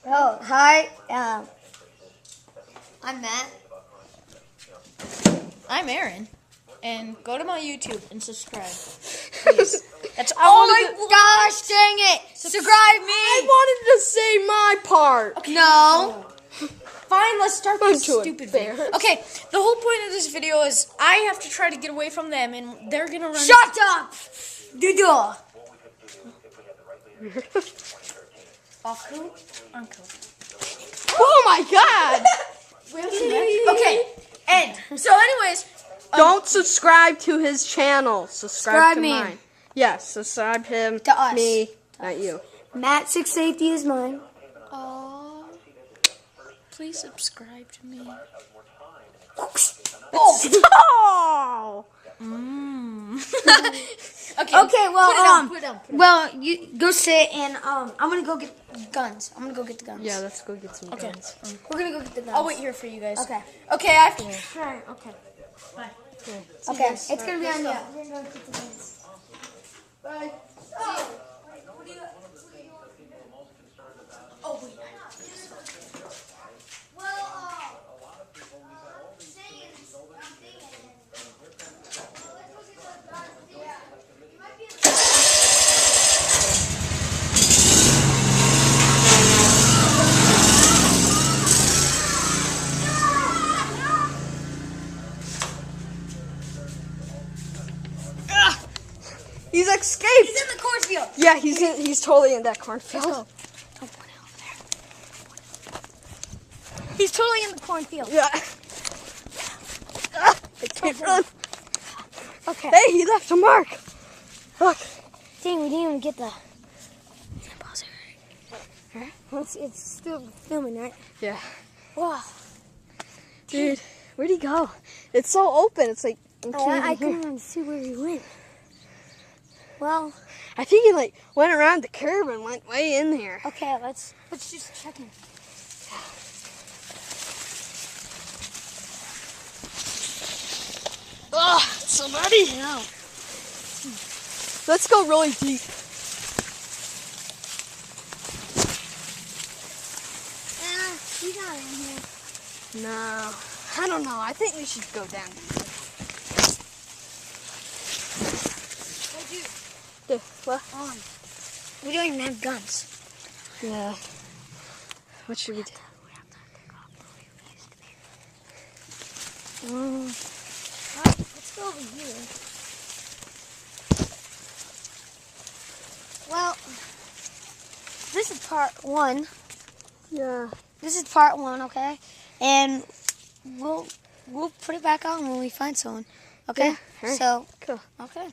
Oh, hi. I'm Matt. I'm Aaron. And go to my YouTube and subscribe. Please. That's all Gosh dang it! Subscribe me! I wanted to say my part. Okay. No. Fine, let's start this Onto it, stupid bear. video. Okay, the whole point of this video is I have to try to get away from them and they're gonna run. Shut up! Doodle. Uncle? Uncle. Oh my god! Okay, and so anyways. Don't subscribe to his channel. Subscribe to me. mine. Yes, subscribe him. To us. Me, not you. Matt 680 is mine. Please subscribe to me. Oh! Okay, well, put it down. well, you go sit and I'm gonna go get guns. I'm gonna go get the guns. Yeah, let's go get some Okay. guns. We're gonna go get the guns. I'll wait here for you guys. Okay. Okay, I have to. Right, okay. Bye. Okay, it's gonna be on you. We're gonna go get the guns. Bye. Oh, wait. He's escaped. He's in the cornfield. Yeah, he's totally in that cornfield. Don't put it over there. He's totally in the cornfield. Yeah. I can't run. Okay. Hey, he left a mark. Look. Dang, we didn't even get the. Pause it. Right? It's still filming, right? Yeah. Wow. Dude, where'd he go? It's so open. It's like I couldn't even see where he went. Well, I think he like went around the curb and went way in there. okay, let's just check him. Ugh, somebody. No. Let's go really deep. He's not in here. No, I don't know. I think we should go down. Hey, dude. What? We don't even have guns. Yeah. What should we do? Let's go over here. Well, this is part one. Yeah. This is part one, okay? And we'll put it back on when we find someone. Okay? Yeah, alright. So, Cool. okay, cool.